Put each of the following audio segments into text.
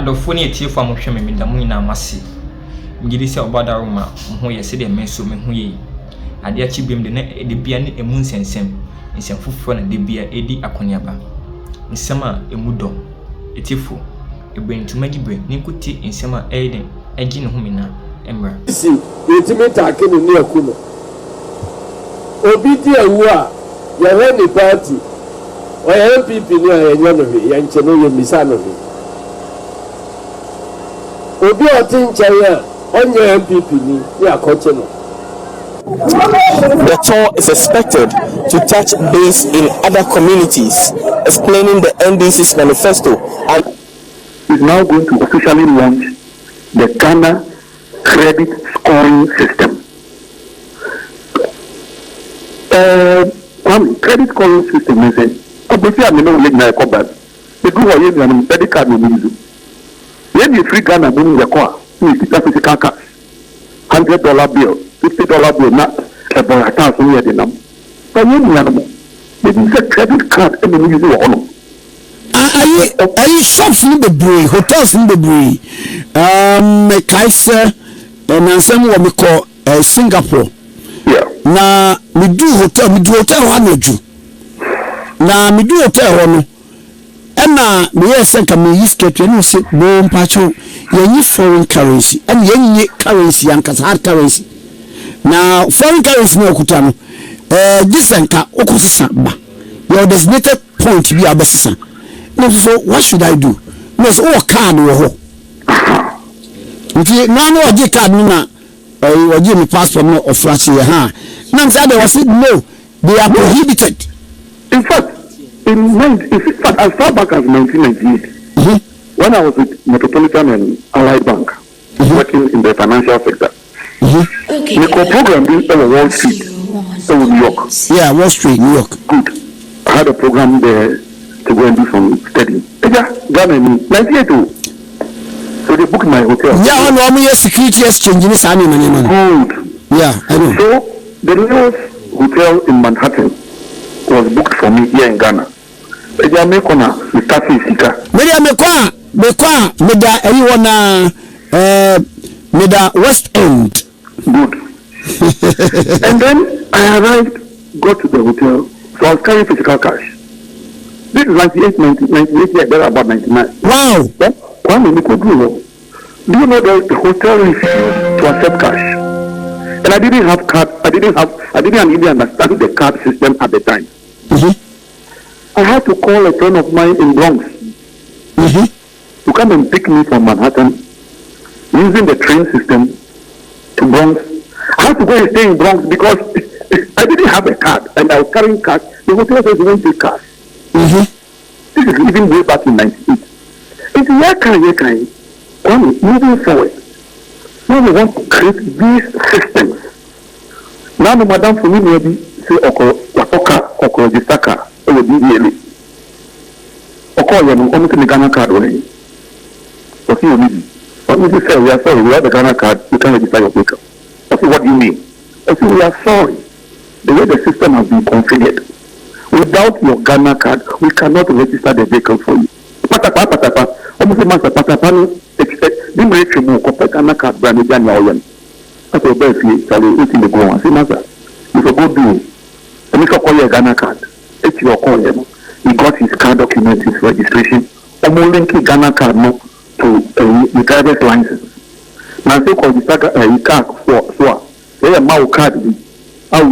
adofo ne etie fo amhwe me da mu nyina amase ngiri se obadaroma ho ye se de meso me ho ye ade achi biem de na de bia ne emu nsensem nsem foforo na de bia edi akoniaba nsem a emu do etifo ebentuma gibre ne nkuti nsem a eden agi ne ho me na emra si yetime take ne ne akuno obi di awu a ya he ni party o ya MPP ni a yenye no he ya nche no ye misa no he obi otinchaya onye MPP ni ya koche no. The tour is expected to touch base in other communities, explaining the NDC's manifesto, and is now going to officially launch the Ghana credit scoring system. Credit scoring system is obviously I'm not letting my cobalt. The group of you and credit card will use. When you free Ghana, boom, the car, that's physical cash, $100 bill, $50 bill, not a boy, I can't see the number. But you animal, they use a credit card and then use it on. Are you shops in the brewery, hotels in the brewery? Kaiser and some what we call Singapore. Yeah. Na me do hotel one do. Na me do hotel one. And na me yes can me use get you say no pacho ye foreign currency and ye currency and hard currency. Now foreign currency no kutano. This enka okusisa ba. Your designated point be abesisa. No, so what should I do? No, so card wo. Nti no oje card na oje me passport no of France ha. Now say they was no, they are prohibited. In fact, as far back as 1998, when I was with Metropolitan and Allied Bank, working in the financial sector, the program being over Wall Street, New York. Yeah, Wall Street, New York. Good. I had a program there to go and do some studying. Ghana in 1982. So they booked my hotel. Yeah, on normal security exchange in this anime. Good. Yeah, I know. So the lowest hotel in Manhattan was booked for me here in Ghana. Eja me kona mstasi sika. Media mekwa meda anyone meda West End. Good. And then I arrived, got to the hotel, so I was carrying physical cash. This is 98 years, there about 99. Wow. Do you know that the hotel refused to accept cash? And I didn't have card. I didn't even understand the card system at the time. I had to call a friend of mine in Bronx to come and pick me from Manhattan using the train system to Bronx. I had to go and stay in Bronx because I didn't have a card and I was carrying cash. The hotel says you won't take cash. This is even way back in 98. It's moving forward. Now we want to create these systems. Now the madam for me maybe say oko register or will be really. Oko you almost the Ghana card way. Okay, you need. What would you say? We are sorry, we have the Ghana card, you can register your vehicle. Okay, what do you mean? Okay, we are sorry. The way the system has been configured. Without your Ghana card, we cannot register the vehicle for you. Patapa. Almost a month, patapa. The rate you move, Ghana card, brand new Oyen. That's what basically tell in the go on. See, master, if you go do, and if you call your Ghana card, it's your call him. He got his car document, his registration. I'm linking Ghana card no to the driver's license. Now, so called the car for so. They are my card. But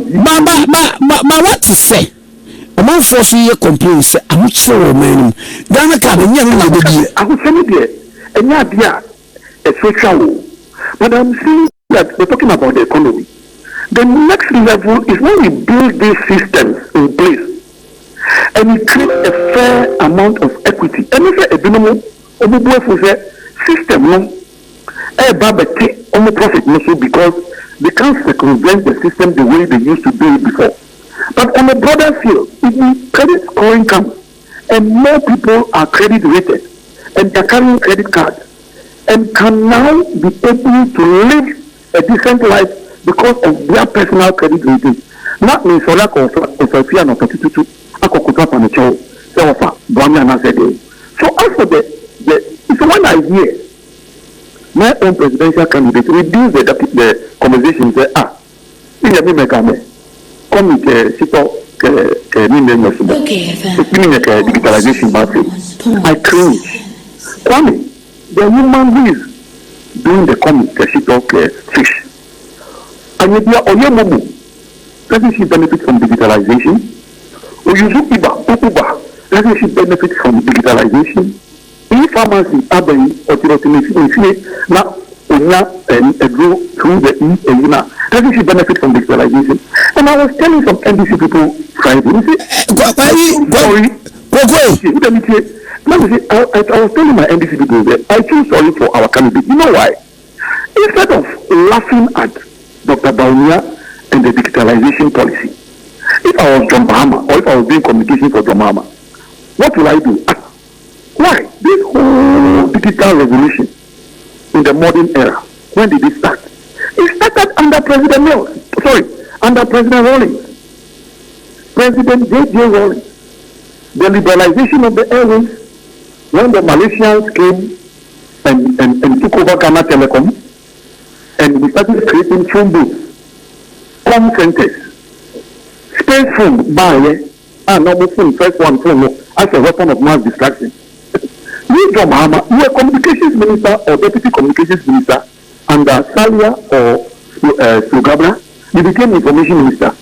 what to say? A man for 3 year complaints, I'm not sure, man. Ghana card, and you're I will send it there. And yeah, dear, a social. But I'm saying that we're talking about the economy. The next level is when we build these systems in place and we create a fair amount of equity. And if a binomial system, profit because they can't circumvent the system the way they used to do it before. But on a broader field, if the credit scoring comes and more people are credit rated and they're carrying credit cards and can now be able to live a decent life because of their personal credit rating. Not me, so like Sophia no 32, Akokota Panicho, Bawumia and Asiedu. So as for so when I year, my own presidential candidate reduced the conversation. Say, come with digitalization battery. I cringe. Kwame, the woman who is doing the comic, she talk fish. And if you are doesn't she benefit from digitalization? Or you do Uber, doesn't she benefit from digitalization? In pharmacy, or now through the doesn't she benefit from digitalization? And I was telling some NBC people Friday, I was telling my NBC people that I feel sorry for our candidate. You know why? Instead of laughing at Dr. Bawumia and the digitalization policy, if I was John Mahama or if I was doing communication for John Mahama, what will I do? Why? This whole digital revolution in the modern era, when did it start? It started under President under President Rawlings. President J.J. Rawlings. The liberalization of the airways, when the Malaysians came and took over Ghana Telecom, and we started creating phone booths, com centers, space phone, normal phone, first one phone, as a weapon of mass distraction. You, John Mahama, you were communications minister or deputy communications minister under Salia or Slugabra, you became information minister.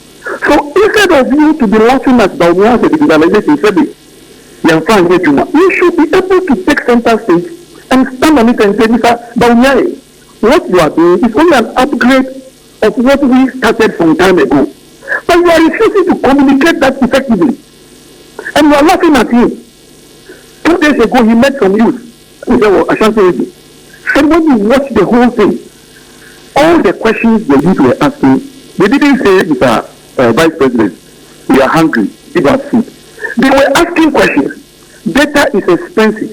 So instead of you to be laughing at Bawumia and digitalization, you should be able to take center stage and stand on it and say, Mr. Bawumia, what you are doing is only an upgrade of what we started some time ago. But you are refusing to communicate that effectively. And you are laughing at him. 2 days ago, he met some youth. He said, well, I shan't say it. And when you watch the whole thing, all the questions the youth were asking, they didn't say, Mr. Vice President, we are hungry, give us food. They were asking questions. Data is expensive.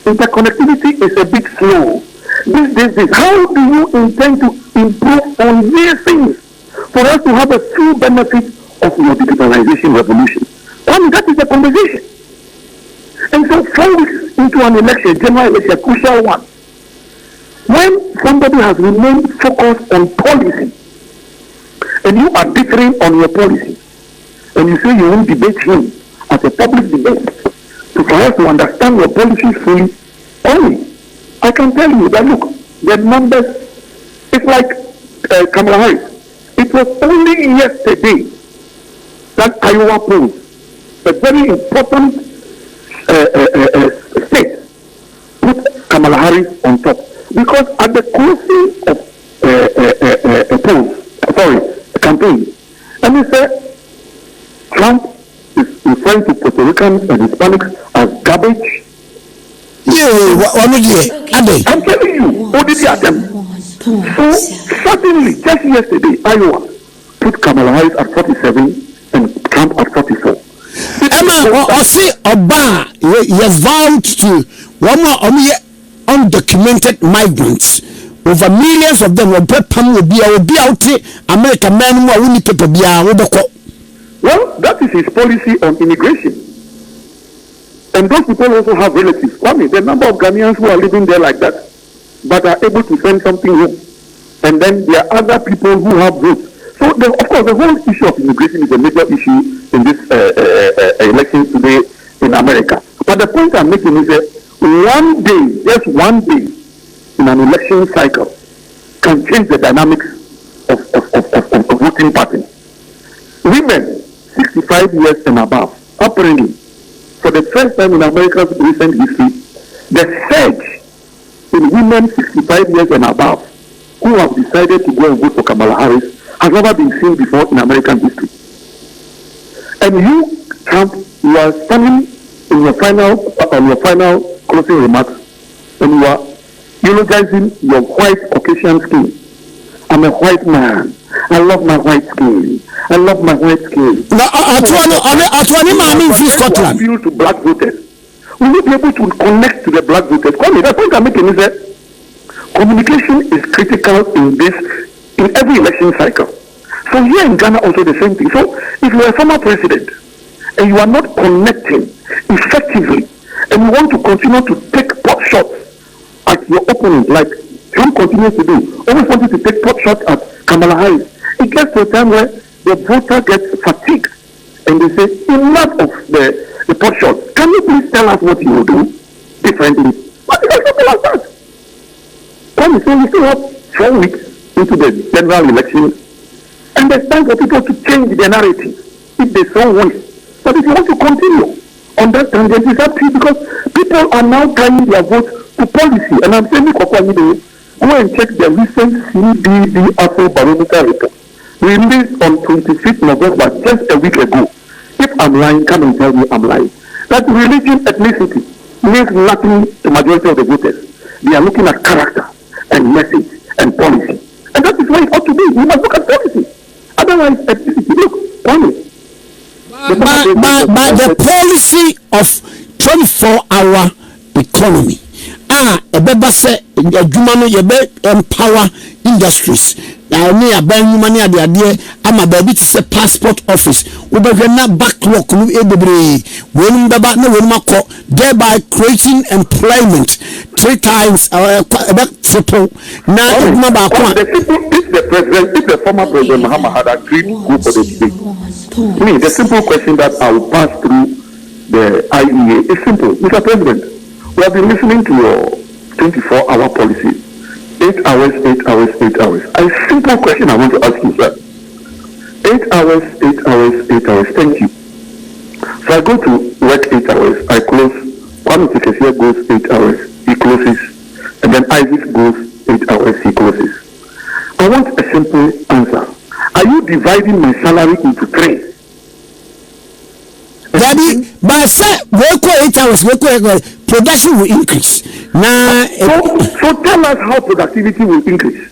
Interconnectivity is a bit slow. This. How do you intend to improve on these things for us to have a full benefit of your digitalization revolution? That is the conversation. And so 4 weeks into an election, general election, a crucial one, when somebody has remained focused on policy, and you are differing on your policy, and you say you won't debate him at a public debate, so for us to understand your policies fully, only, I can tell you that, look, the numbers, it's like Kamala Harris. It was only yesterday that Iowa polls, a very important state, put Kamala Harris on top. Because at the closing of campaign, and he said Trump is referring to Puerto Ricans and Hispanics as garbage. I'm telling you, who did he attempt? So suddenly, just yesterday, Iowa put Kamala Harris at 47 and Trump at 44. Emma, I see Oba, you vowed to one more undocumented migrants. Over millions of them will be out American men who are paper. Well, that is his policy on immigration. And those people also have relatives. The number of Ghanaians who are living there like that, but are able to send something home. And then there are other people who have votes. So, of course, the whole issue of immigration is a major issue in this election today in America. But the point I'm making is that one day, just one day, in an election cycle, can change the dynamics of voting pattern. Women, 65 years and above, apparently, for the first time in America's recent history, the surge in women 65 years and above who have decided to go and vote for Kamala Harris has never been seen before in American history. And you, Trump, you are standing in your final closing remarks, and you are eulogizing your white Caucasian skin. I'm a white man. I love my white skin. I love my white skin. Scotland. Appeal to black voters. We will be able to connect to the black voters. The point I'm making is that communication is critical in every election cycle. So here in Ghana also the same thing. So if you are a former president and you are not connecting effectively and you want to continue to take pot shots at your opponent, like Trump continues to do, always wanted to take pot shots at Kamala Harris. It gets to a time where the voter gets fatigued and they say, enough of the pot shots. Can you please tell us what you will do differently? But it's something like that. Come, so we still have 4 weeks into the general election, and there's time for people to change their narrative if they so wish. But if you want to continue on that tangent, it's up to you, because people are now tying their vote to policy. And I'm saying, go and check the recent CBD Afro Bawumia report released on 25th November, just a week ago. If I'm lying, come and tell me I'm lying. That religion, ethnicity means nothing to majority of the voters. They are looking at character and message and policy. And that is why it ought to be. We must look at policy. Otherwise, ethnicity, look, policy. But the policy of 24-hour economy. Ebeba say adwuma no ye be empower industries. Na me aban nyuma ne ade ama ba bi say passport office. Wo be na backlog no ebebre. Wonum beba na wonum akọ, thereby creating employment 3 times triple. Na adwuma ba akọ. If the former president Muhammad had agreed to go for the debate, the simple question that I will pass through the IEA is simple. Mr. President, we have been listening to your 24-hour policy. 8 hours, 8 hours, 8 hours. A simple question I want to ask you, sir. 8 hours, 8 hours, 8 hours. Thank you. So I go to work 8 hours. I close. Nketiah goes 8 hours. He closes. And then Isaac goes 8 hours. He closes. I want a simple answer. Are you dividing my salary into 3? Daddy, but say we go 8 hours, production will increase. Now, so tell us how productivity will increase.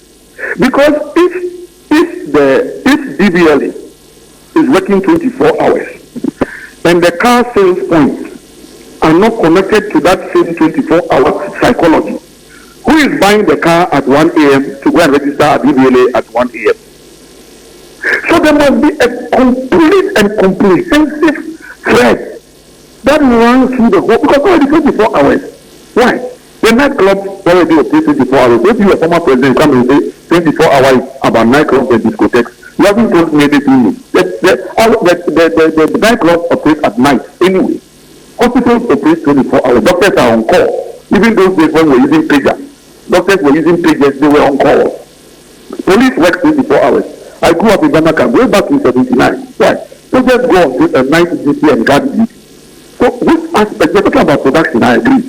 Because if DBLE is working 24 hours and the car sales points are not connected to that same 24-hour psychology, who is buying the car at 1 a.m. to go and register at DBLE at 1 a.m.? So there must be a complete and comprehensive thread that runs through the whole, because already 24 hours. Why? The nightclubs already operate 24 hours. If you are former president, come and say 24 hours about nightclubs and discotheques. You haven't told me anything. The nightclubs operate at night anyway. Hospitals operate 24 hours. Doctors are on call. Even those days when we were using pagers, doctors were using pagers, they were on call. Police work 24 hours. I grew up in Bamaka, way back in 79. Why? So just go on to a night duty and guard duty. So this aspect, we're talking about production, I agree.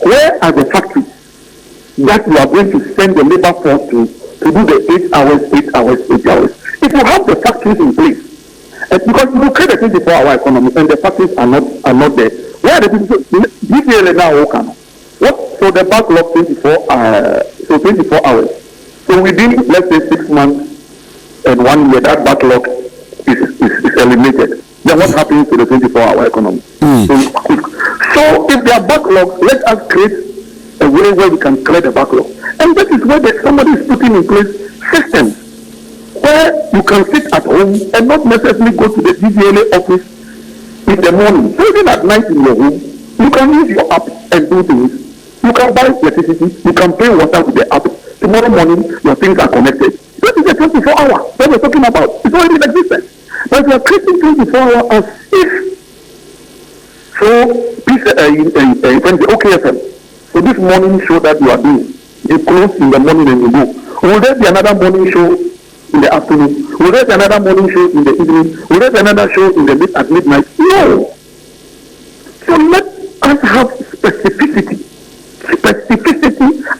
Where are the factories that you are going to send the labor force to do the 8 hours, 8 hours, 8 hours? If you have the factories in place, because you create a 24-hour economy and the factories are not there. Where are the people? DPL now working. What? So the backlog 24 hours. So within, let's say, 6 months and 1 year, that backlog is eliminated. Then what happens to the 24-hour economy? So if there are backlogs, let us create a way where we can clear the backlog. And that is where somebody is putting in place systems where you can sit at home and not necessarily go to the DVLA office in the morning. So even at night in your home, you can use your app and do things. You can buy electricity, you can pay water with the app. Tomorrow morning, your things are connected. That is a 24-hour that we're talking about. It's already in existence. But we are creating 24 hours as if. So, OKFM. So this morning show that you are doing, you close in the morning and you go. Will there be another morning show in the afternoon? Will there be another morning show in the evening? Will there be another show at midnight? No. So let us have specificity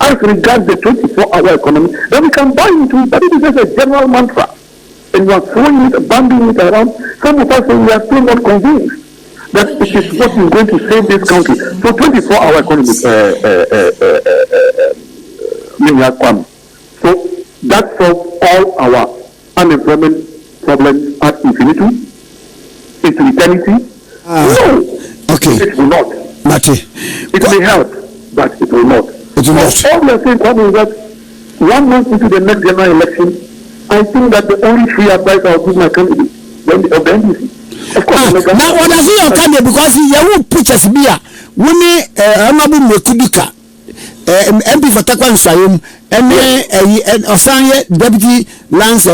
as regards the 24-hour economy that we can buy into. But it is just a general mantra. And we are throwing it, banding it around. Some of us say we are still not convinced that it is what is going to save this country. So 24-hour economy, so that solves all our unemployment problems at infinitum, into eternity. No, okay. It will not. It may help, but it will not. All we are saying is that 1 month into the next general election, I think that the only free advice I will give my candidate of the NDC. Of course, now what does your candidate, because he will pictures beer when honorable Mekudika MP for Takwa Nsayum, and Osanye Deputy Lance,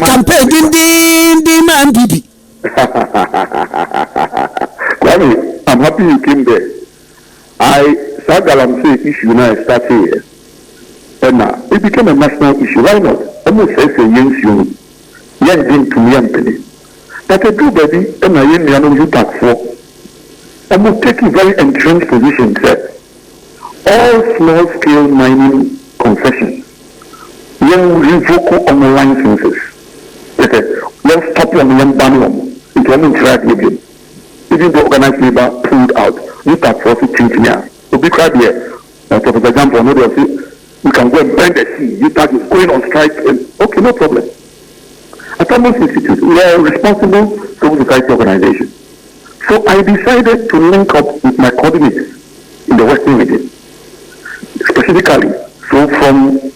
campaign, MPP. Kwame, I'm happy you came there. Sagalam say issue now start here. And now it became a national issue. Why not? Almost say young didn't to young penny. But I do, baby, and I am you tax for. I'm not taking very entrenched position that all small scale mining concessions will revoke on the licenses. Let's stop them and ban them. It won't interact with them. Even the organized labor pulled out. You tax for it changing here. So be crowd here. For example, another say you can go and bend the sea. You tax is going on strike. Okay, no problem. At Amos Institute, we are a responsible civil society organization. So I decided to link up with my coordinates in the Western region. Specifically, so from